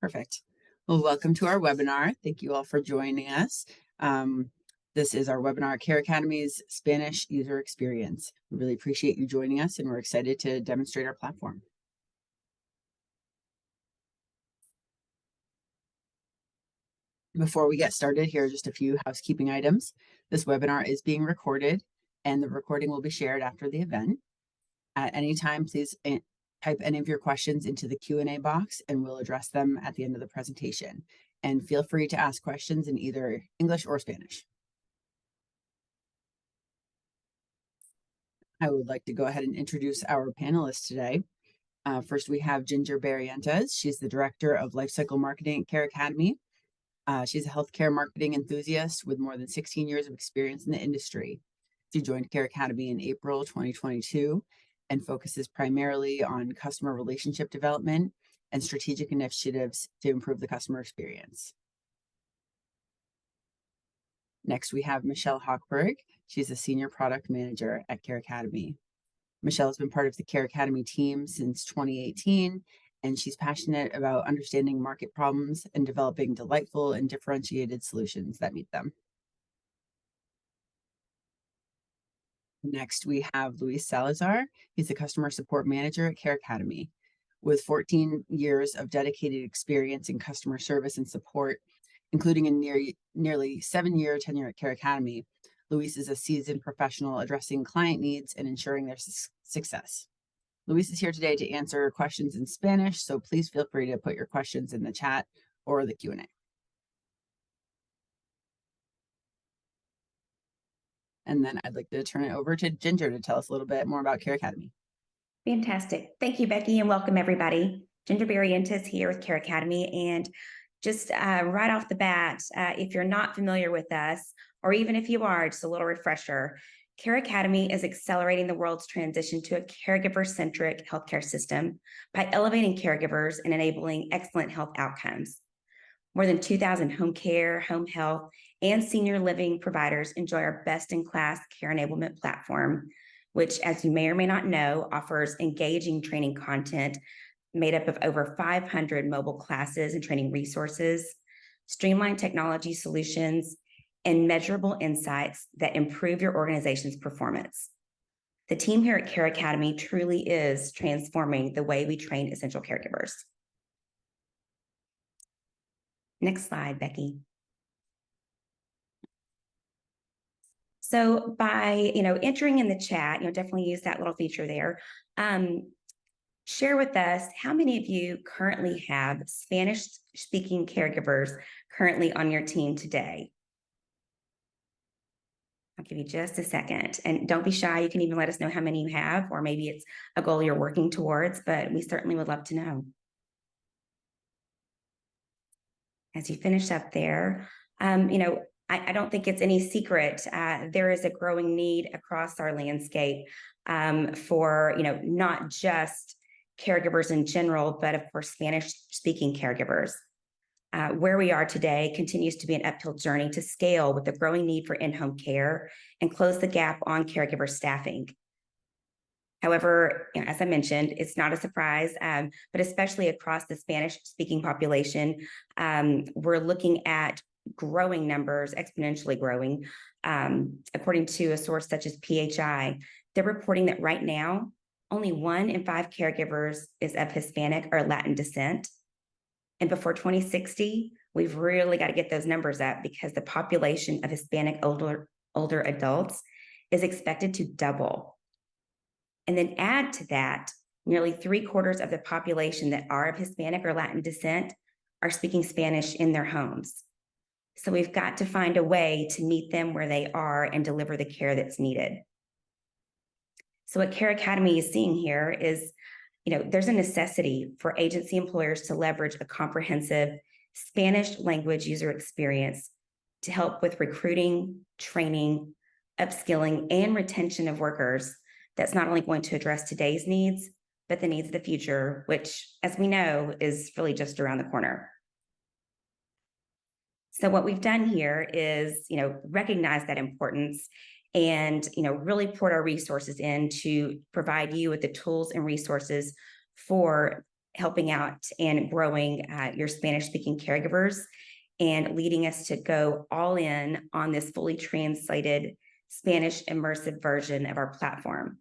Perfect. Well, welcome to our webinar. Thank you all for joining us. This is our webinar, CareAcademy's Spanish User Experience. We really appreciate you joining us, and we're excited to demonstrate our platform. Before we get started, here are just a few housekeeping items. This webinar is being recorded, and the recording will be shared after the event. At any time, please type any of your questions into the Q&A box, and we'll address them at the end of the presentation. And feel free to ask questions in either English or Spanish. I would like to go ahead and introduce our panelists today. First, we have Ginger Barrientos. She's the Director of Lifecycle Marketing at CareAcademy. She's a healthcare marketing enthusiast with more than 16 years of experience in the industry. She joined CareAcademy in April 2022 and focuses primarily on customer relationship development and strategic initiatives to improve the customer experience. Next, we have Michelle Hochberg. She's a Senior Product Manager at CareAcademy. Michelle has been part of the CareAcademy team since 2018, and she's passionate about understanding market problems and developing delightful and differentiated solutions that meet them. Next, we have Luis Salazar. He's the Customer Support Manager at CareAcademy. With 14 years of dedicated experience in customer service and support, including a nearly 7-year tenure at CareAcademy, Luis is a seasoned professional addressing client needs and ensuring their success. Luis is here today to answer questions in Spanish, so please feel free to put your questions in the chat or the Q&A. And then I'd like to turn it over to Ginger to tell us a little bit more about CareAcademy. Fantastic. Thank you, Becky, and welcome everybody. Ginger Barrientos here with CareAcademy. And just right off the bat, if you're not familiar with us, or even if you are, just a little refresher, CareAcademy is accelerating the world's transition to a caregiver-centric healthcare system by elevating caregivers and enabling excellent health outcomes. More than 2,000 home care, home health, and senior living providers enjoy our best-in-class care enablement platform, which, as you may or may not know, offers engaging training content made up of over 500 mobile classes and training resources, streamlined technology solutions, and measurable insights that improve your organization's performance. The team here at CareAcademy truly is transforming the way we train essential caregivers. Next slide, Becky. So by entering in the chat, definitely use that little feature there. Share with us how many of you currently have Spanish-speaking caregivers currently on your team today. I'll give you just a second, and don't be shy. You can even let us know how many you have, or maybe it's a goal you're working towards, but we certainly would love to know. As you finish up there, I don't think it's any secret. There is a growing need across our landscape for, not just caregivers in general, but of course, Spanish-speaking caregivers. Where we are today continues to be an uphill journey to scale with the growing need for in-home care and close the gap on caregiver staffing. However, as I mentioned, it's not a surprise, but especially across the Spanish-speaking population, we're looking at growing numbers, exponentially growing. According to a source such as PHI, they're reporting that right now, only 1 in 5 caregivers is of Hispanic or Latin descent. And before 2060, we've really got to get those numbers up because the population of Hispanic older adults is expected to double. And then add to that, nearly 3/4 of the population that are of Hispanic or Latin descent are speaking Spanish in their homes. So we've got to find a way to meet them where they are and deliver the care that's needed. So what CareAcademy is seeing here is, there's a necessity for agency employers to leverage a comprehensive Spanish language user experience to help with recruiting, training, upskilling, and retention of workers that's not only going to address today's needs, but the needs of the future, which, as we know, is really just around the corner. So what we've done here is, recognize that importance and, really poured our resources in to provide you with the tools and resources for helping out and growing your Spanish-speaking caregivers and leading us to go all in on this fully translated Spanish immersive version of our platform,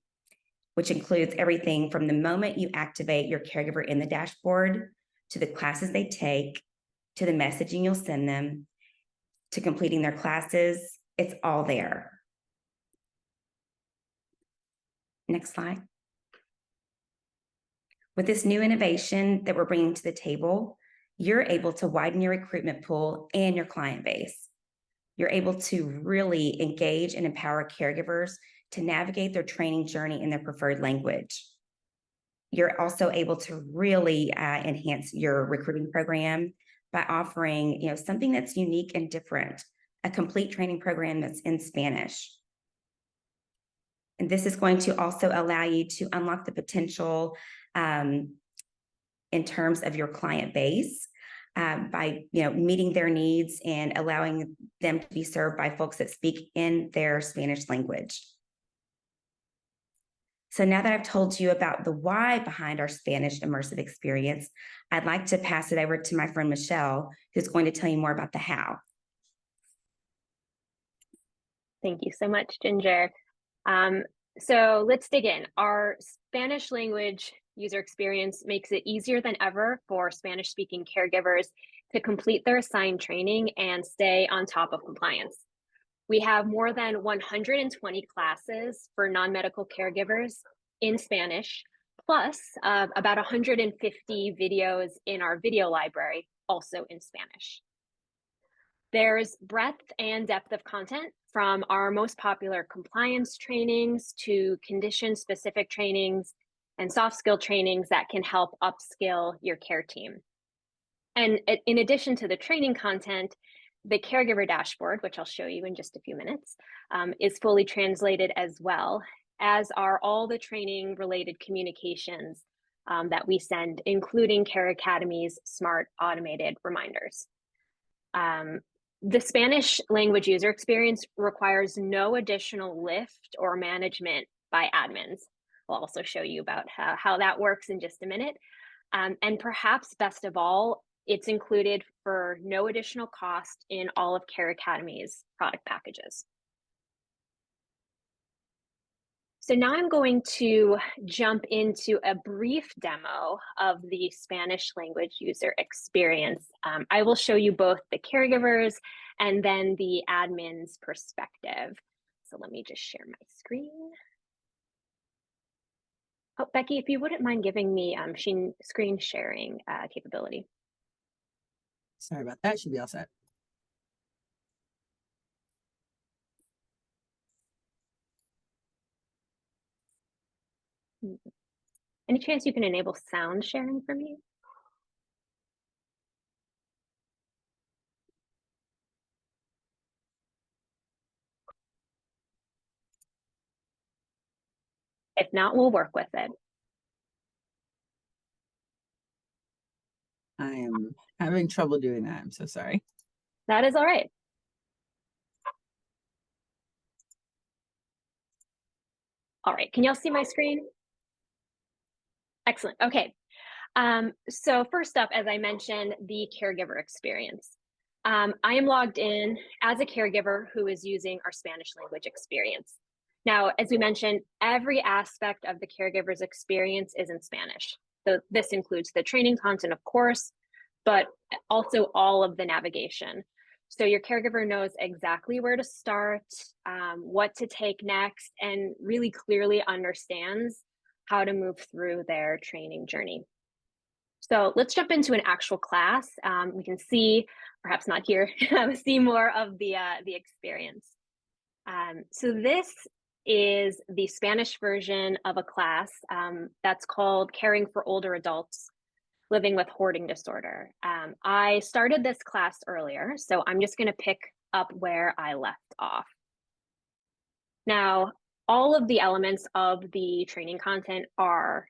which includes everything from the moment you activate your caregiver in the dashboard, to the classes they take, to the messaging you'll send them, to completing their classes. It's all there. Next slide. With this new innovation that we're bringing to the table, you're able to widen your recruitment pool and your client base. You're able to really engage and empower caregivers to navigate their training journey in their preferred language. You're also able to really enhance your recruiting program by offering, something that's unique and different, a complete training program that's in Spanish. And this is going to also allow you to unlock the potential in terms of your client base by meeting their needs and allowing them to be served by folks that speak in their Spanish language. So now that I've told you about the why behind our Spanish immersive experience, I'd like to pass it over to my friend Michelle, who's going to tell you more about the how. Thank you so much, Ginger. So let's dig in. Our Spanish language user experience makes it easier than ever for Spanish-speaking caregivers to complete their assigned training and stay on top of compliance. We have more than 120 classes for non-medical caregivers in Spanish, plus about 150 videos in our video library, also in Spanish. There's breadth and depth of content, from our most popular compliance trainings to condition-specific trainings and soft skill trainings that can help upskill your care team. And in addition to the training content, the caregiver dashboard, which I'll show you in just a few minutes, is fully translated as well, as are all the training-related communications that we send, including CareAcademy's smart automated reminders. The Spanish language user experience requires no additional lift or management by admins. I'll also show you about how that works in just a minute. And perhaps best of all, it's included for no additional cost in all of CareAcademy's product packages. So now I'm going to jump into a brief demo of the Spanish language user experience. I will show you both the caregivers and then the admin's perspective. So let me just share my screen. Oh, Becky, if you wouldn't mind giving me screen sharing capability. Sorry about that. Should be all set. Any chance you can enable sound sharing for me? If not, we'll work with it. I am having trouble doing that. I'm so sorry. That is all right. All right, can y'all see my screen? Excellent, okay. So first up, as I mentioned, the caregiver experience. I am logged in as a caregiver who is using our Spanish language experience. Now, as we mentioned, every aspect of the caregiver's experience is in Spanish. So this includes the training content, of course, but also all of the navigation. So your caregiver knows exactly where to start, what to take next, and really clearly understands how to move through their training journey. So let's jump into an actual class. We can see, perhaps not here, see more of the experience. So this is the Spanish version of a class that's called Caring for Older Adults Living with Hoarding Disorder. I started this class earlier, so I'm just going to pick up where I left off. Now, all of the elements of the training content are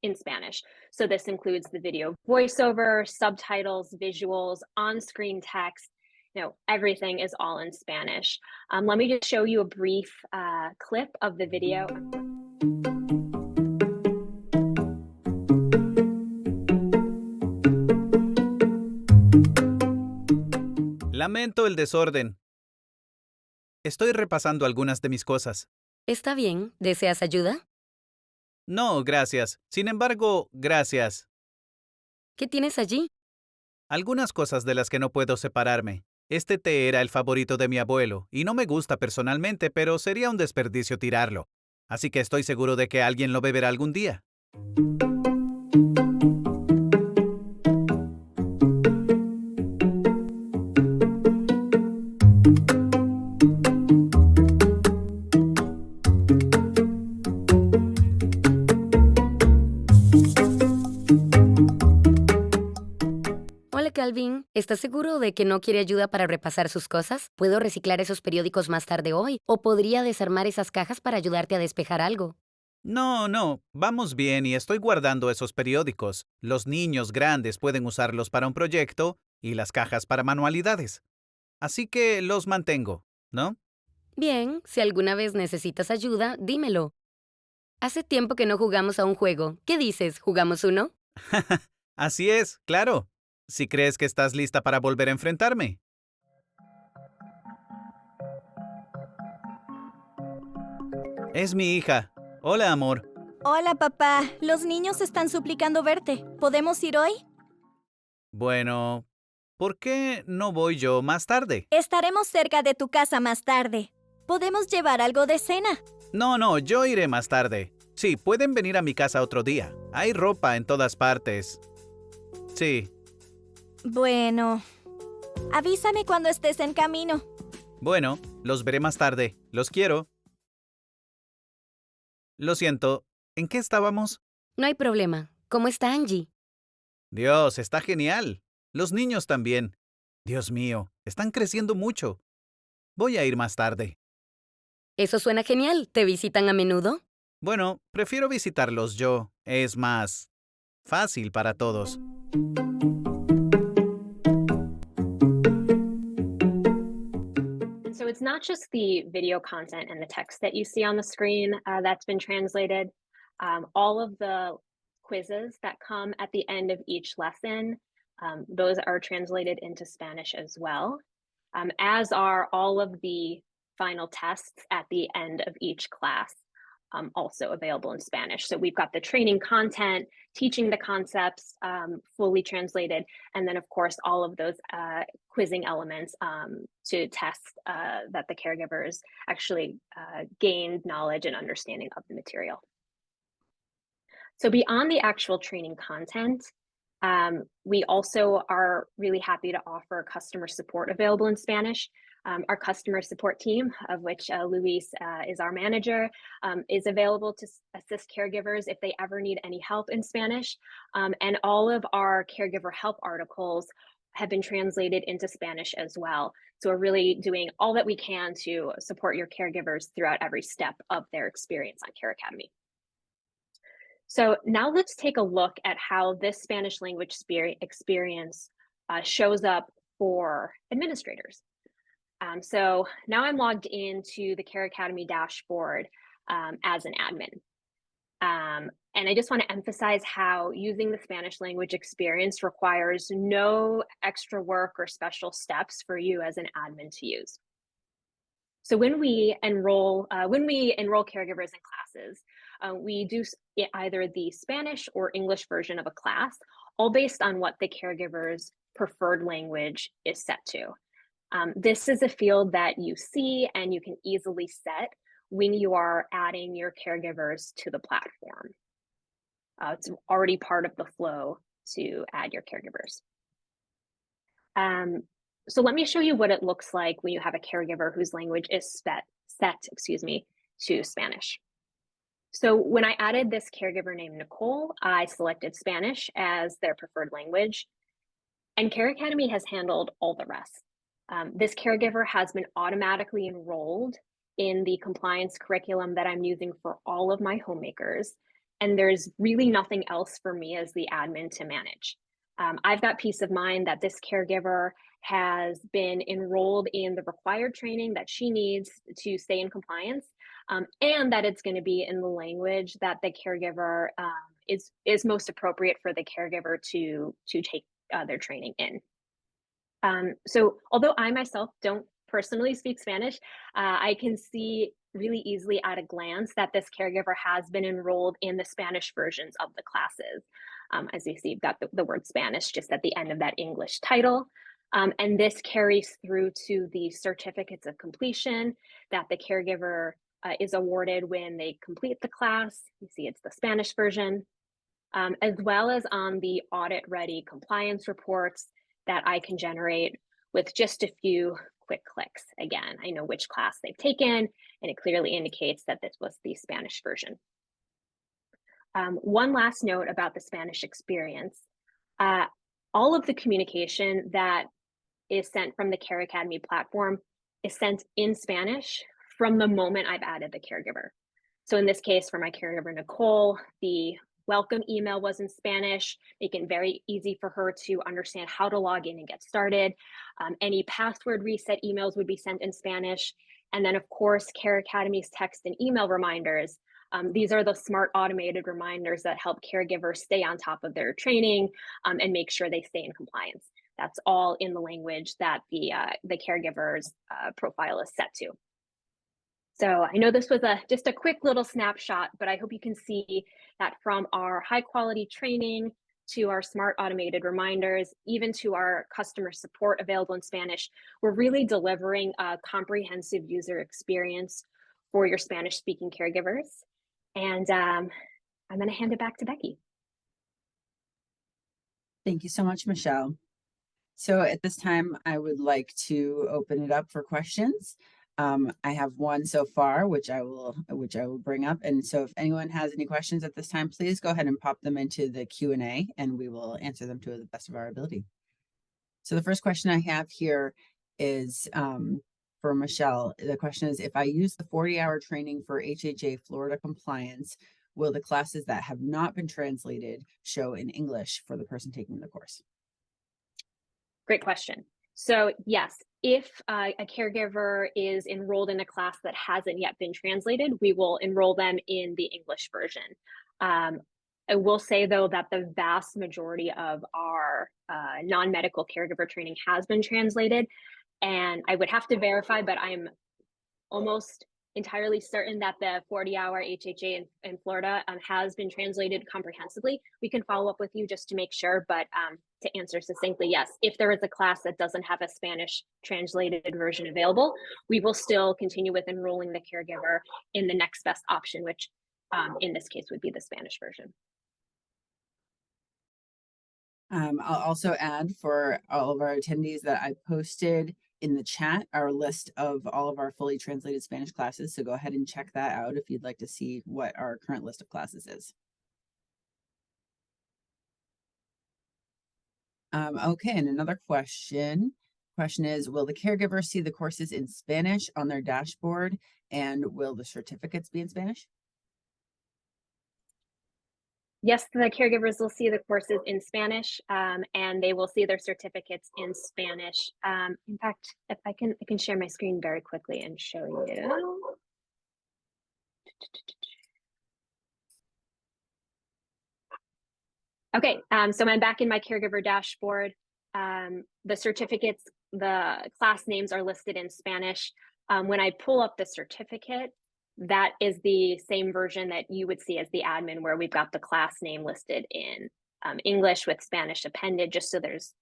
in Spanish. So this includes the video voiceover, subtitles, visuals, on-screen text. Everything is all in Spanish. Let me just show you a brief clip of the video. Lamento el desorden. Estoy repasando algunas de mis cosas. Está bien. ¿Deseas ayuda? No, gracias. Sin embargo, gracias. ¿Qué tienes allí? Algunas cosas de las que no puedo separarme. Este té era el favorito de mi abuelo, y no me gusta personalmente, pero sería un desperdicio tirarlo. Así que estoy seguro de que alguien lo beberá algún día. Hola, Calvin. ¿Estás seguro de que no quiere ayuda para repasar sus cosas? ¿Puedo reciclar esos periódicos más tarde hoy? ¿O podría desarmar esas cajas para ayudarte a despejar algo? No, vamos bien y estoy guardando esos periódicos. Los niños grandes pueden usarlos para un proyecto y las cajas para manualidades. Así que los mantengo, ¿no? Bien, si alguna vez necesitas ayuda, dímelo. Hace tiempo que no jugamos a un juego. ¿Qué dices? ¿Jugamos uno? Así es, claro. Si crees que estás lista para volver a enfrentarme. Es mi hija. Hola, amor. Hola, papá. Los niños están suplicando verte. ¿Podemos ir hoy? Bueno, ¿por qué no voy yo más tarde? Estaremos cerca de tu casa más tarde. ¿Podemos llevar algo de cena? No, yo iré más tarde. Sí, pueden venir a mi casa otro día. Hay ropa en todas partes. Sí, Bueno, avísame cuando estés en camino. bueno, los veré más tarde. Los quiero. Lo siento. ¿En qué estábamos? No hay problema. ¿Cómo está Angie? Dios, está genial. Los niños también. Dios mío, están creciendo mucho. Voy a ir más tarde. Eso suena genial. ¿Te visitan a menudo? Bueno, prefiero visitarlos yo. Es más fácil para todos. So it's not just the video content and the text that you see on the screen that's been translated. All of the quizzes that come at the end of each lesson, those are translated into Spanish as well, as are all of the final tests at the end of each class. Also available in Spanish. So we've got the training content, teaching the concepts fully translated, and then of course all of those quizzing elements to test that the caregivers actually gained knowledge and understanding of the material. So beyond the actual training content, we also are really happy to offer customer support available in Spanish. Our customer support team, of which Luis is our manager, is available to assist caregivers if they ever need any help in Spanish. And all of our caregiver help articles have been translated into Spanish as well. So we're really doing all that we can to support your caregivers throughout every step of their experience on Care Academy. So now let's take a look at how this Spanish language experience shows up for administrators. So now I'm logged into the Care Academy dashboard as an admin. And I just want to emphasize how using the Spanish language experience requires no extra work or special steps for you as an admin to use. So when we enroll caregivers in classes, we do either the Spanish or English version of a class, all based on what the caregiver's preferred language is set to. This is a field that you see and you can easily set when you are adding your caregivers to the platform. It's already part of the flow to add your caregivers. So let me show you what it looks like when you have a caregiver whose language is set to Spanish. So when I added this caregiver named Nicole, I selected Spanish as their preferred language, and Care Academy has handled all the rest. This caregiver has been automatically enrolled in the compliance curriculum that I'm using for all of my homemakers, and there's really nothing else for me as the admin to manage. I've got peace of mind that this caregiver has been enrolled in the required training that she needs to stay in compliance, and that it's going to be in the language that the caregiver is most appropriate for the caregiver to take their training in. So although I myself don't personally speak Spanish, I can see really easily at a glance that this caregiver has been enrolled in the Spanish versions of the classes. As you see, you've got the word Spanish just at the end of that English title. And this carries through to the certificates of completion that the caregiver is awarded when they complete the class. You see it's the Spanish version, as well as on the audit-ready compliance reports that I can generate with just a few quick clicks. Again, I know which class they've taken, and it clearly indicates that this was the Spanish version. One last note about the Spanish experience. All of the communication that is sent from the Care Academy platform is sent in Spanish from the moment I've added the caregiver. So in this case, for my caregiver, Nicole, the welcome email was in Spanish, making it very easy for her to understand how to log in and get started. Any password reset emails would be sent in Spanish. And then of course, Care Academy's text and email reminders. These are the smart automated reminders that help caregivers stay on top of their training and make sure they stay in compliance. That's all in the language that the caregiver's profile is set to. So I know this was just a quick little snapshot, but I hope you can see that from our high quality training to our smart automated reminders, even to our customer support available in Spanish, we're really delivering a comprehensive user experience for your Spanish speaking caregivers. And I'm going to hand it back to Becky. Thank you so much, Michelle. So at this time, I would like to open it up for questions. I have one so far, which I will bring up. And so if anyone has any questions at this time, please go ahead and pop them into the Q&A and we will answer them to the best of our ability. So the first question I have here is for Michelle. The question is, if I use the 40-hour training for HHA Florida compliance, will the classes that have not been translated show in English for the person taking the course? Great question. So yes, if a caregiver is enrolled in a class that hasn't yet been translated, we will enroll them in the English version. I will say though that the vast majority of our non-medical caregiver training has been translated, and I would have to verify, but I'm almost entirely certain that the 40-hour HHA in Florida has been translated comprehensively. We can follow up with you just to make sure, but to answer succinctly, yes, if there is a class that doesn't have a Spanish translated version available, we will still continue with enrolling the caregiver in the next best option, which in this case would be the Spanish version. I'll also add for all of our attendees that I posted in the chat our list of all of our fully translated Spanish classes. So go ahead and check that out if you'd like to see what our current list of classes is. Okay, and another question is, will the caregiver see the courses in Spanish on their dashboard, and will the certificates be in Spanish? Yes, the caregivers will see the courses in Spanish, and they will see their certificates in Spanish. In fact, if I can share my screen very quickly and show you. Okay, so I'm back in my caregiver dashboard. The certificates, the class names are listed in Spanish. When I pull up the certificate, that is the same version that you would see as the admin, where we've got the class name listed in English with Spanish appended, just so there's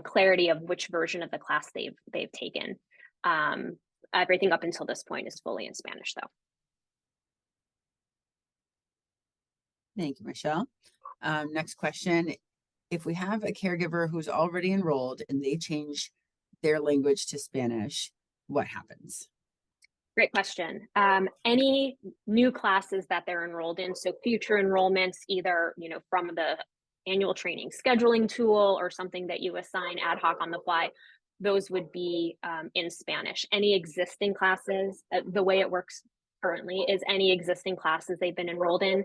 clarity of which version of the class they've taken. Everything up until this point is fully in Spanish, though. Thank you, Michelle. Next question. If we have a caregiver who's already enrolled and they change their language to Spanish, what happens? Great question. Any new classes that they're enrolled in, so future enrollments, either from the annual training scheduling tool or something that you assign ad hoc on the fly, those would be in Spanish. Any existing classes, the way it works currently is any existing classes they've been enrolled in,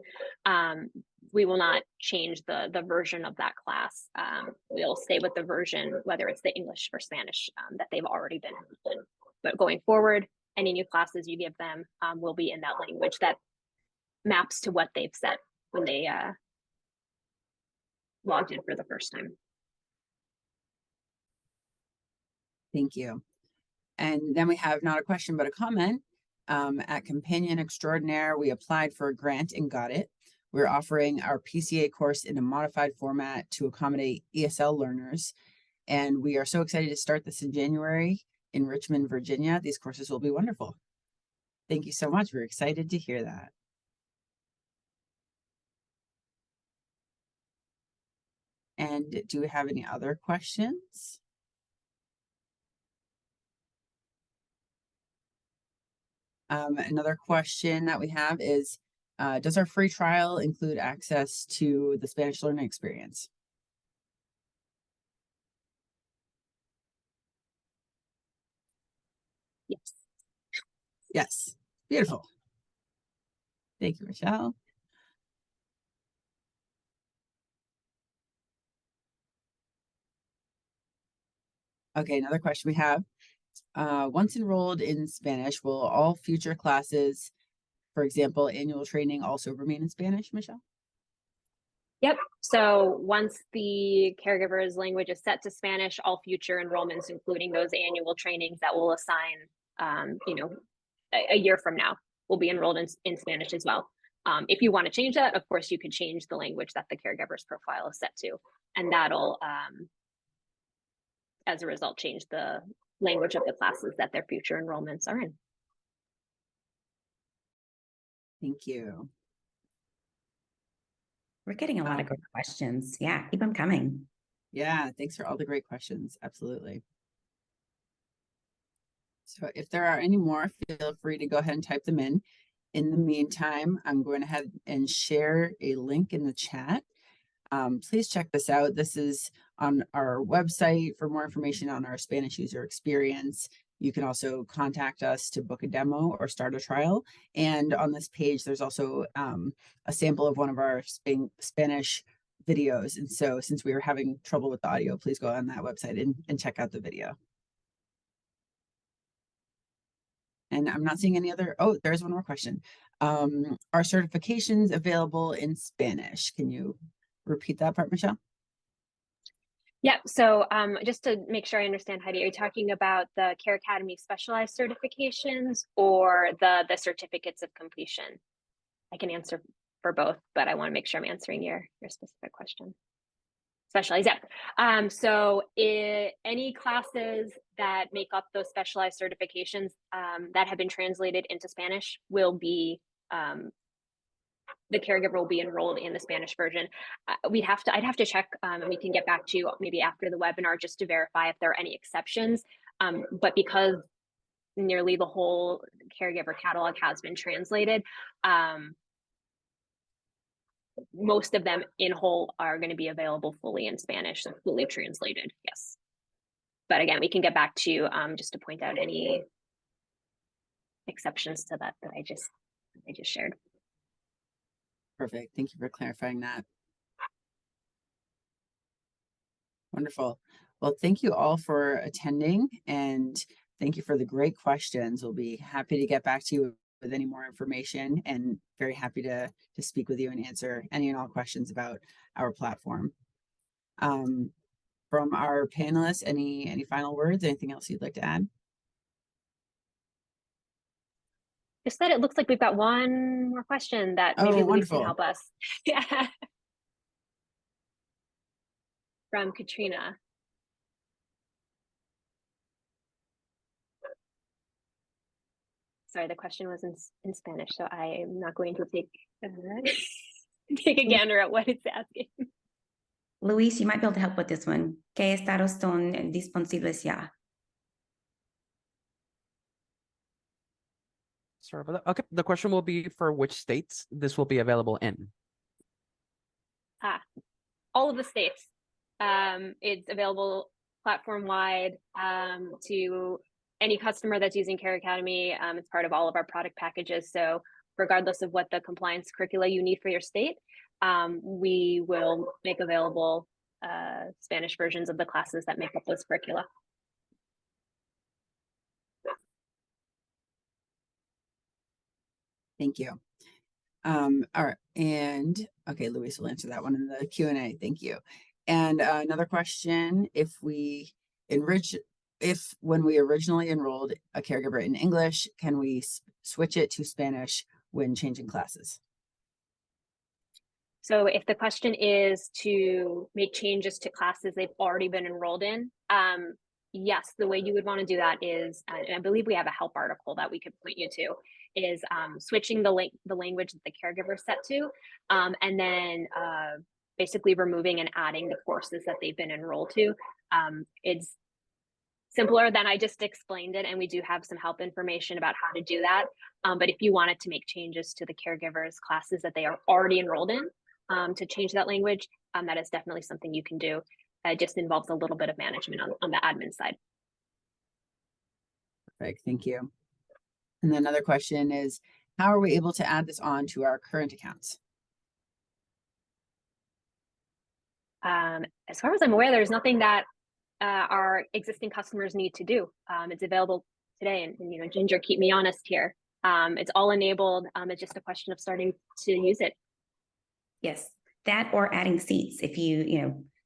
we will not change the version of that class. We'll stay with the version, whether it's the English or Spanish that they've already been enrolled in. But going forward, any new classes you give them will be in that language that maps to what they've said when they logged in for the first time. Thank you. And then we have not a question, but a comment. At Companion Extraordinaire, we applied for a grant and got it. We're offering our PCA course in a modified format to accommodate ESL learners. And we are so excited to start this in January in Richmond, Virginia. These courses will be wonderful. Thank you so much. We're excited to hear that. And do we have any other questions? Another question that we have is, does our free trial include access to the Spanish learning experience? Yes. Yes. Beautiful. Thank you, Michelle. Okay, another question we have. Once enrolled in Spanish, will all future classes, for example, annual training, also remain in Spanish, Michelle? Yep. So once the caregiver's language is set to Spanish, all future enrollments, including those annual trainings that will assign, a year from now, will be enrolled in Spanish as well. If you want to change that, of course, you can change the language that the caregiver's profile is set to, and that'll, as a result, change the language of the classes that their future enrollments are in. Thank you. We're getting a lot of good questions. Yeah, keep them coming. Yeah, thanks for all the great questions. Absolutely. So if there are any more, feel free to go ahead and type them in. In the meantime, I'm going ahead and share a link in the chat. Please check this out. This is on our website for more information on our Spanish user experience. You can also contact us to book a demo or start a trial. And on this page, there's also a sample of one of our Spanish videos. And so since we were having trouble with the audio, please go on that website and check out the video. And I'm not seeing any other, oh, there's one more question. Are certifications available in Spanish? Can you repeat that part, Michelle? Yeah, so just to make sure I understand, Heidi, are you talking about the Care Academy specialized certifications or the certificates of completion? I can answer for both, but I want to make sure I'm answering your specific question. Specialized, yeah. So any classes that make up those specialized certifications that have been translated into Spanish will be, the caregiver will be enrolled in the Spanish version. I'd have to check, and we can get back to you maybe after the webinar just to verify if there are any exceptions. But because nearly the whole caregiver catalog has been translated, most of them in whole are going to be available fully in Spanish, so fully translated, yes. But again, we can get back to you just to point out any exceptions to that I just shared. Perfect. Thank you for clarifying that. Wonderful. Well, thank you all for attending, and thank you for the great questions. We'll be happy to get back to you with any more information, and very happy to speak with you and answer any and all questions about our platform. From our panelists, any final words? Anything else you'd like to add? Just that it looks like we've got one more question that maybe Louise can help us. Yeah. From Katrina. Sorry, the question was in Spanish, so I am not going to take a gander at what it's asking. Luis, you might be able to help with this one. ¿Qué estados son disponibles ya? Sorry about that. Okay, the question will be for which states this will be available in. All of the states. It's available platform-wide to any customer that's using Care Academy. It's part of all of our product packages. So regardless of what the compliance curricula you need for your state, we will make available Spanish versions of the classes that make up those curricula. Thank you. All right, and okay, Luis will answer that one in the Q&A. Thank you. And another question: if we enrich if when we originally enrolled a caregiver in English, can we switch it to Spanish when changing classes? So if the question is to make changes to classes they've already been enrolled in, yes, the way you would want to do that is, and I believe we have a help article that we could point you to, is switching the language that the caregiver set to, and then basically removing and adding the courses that they've been enrolled to. It's simpler than I just explained it, and we do have some help information about how to do that. But if you wanted to make changes to the caregivers classes that they are already enrolled in, to change that language, that is definitely something you can do. It just involves a little bit of management on the admin side. Perfect, thank you. And then another question is, how are we able to add this on to our current accounts? As far as I'm aware, there's nothing that our existing customers need to do. It's available today, and you know, Ginger, keep me honest here. It's all enabled. It's just a question of starting to use it. Yes, that or adding seats. If you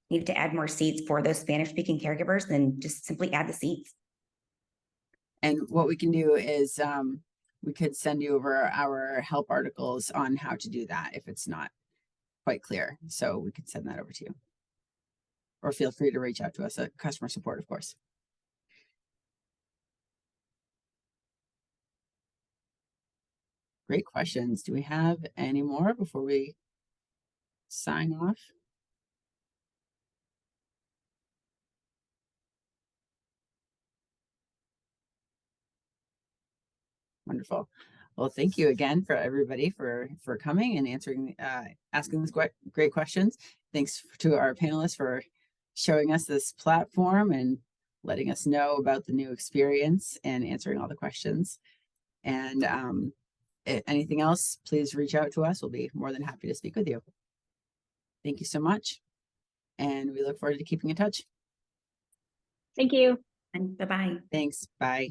need to add more seats for those Spanish-speaking caregivers, then just simply add the seats. And what we can do is we could send you over our help articles on how to do that if it's not quite clear. So we could send that over to you. Or feel free to reach out to us at customer support, of course. Great questions. Do we have any more before we sign off? Wonderful. Well, thank you again for everybody for coming and answering, asking these great questions. Thanks to our panelists for showing us this platform and letting us know about the new experience and answering all the questions. And anything else, please reach out to us. We'll be more than happy to speak with you. Thank you so much. And we look forward to keeping in touch. Thank you. And bye-bye. Thanks. Bye.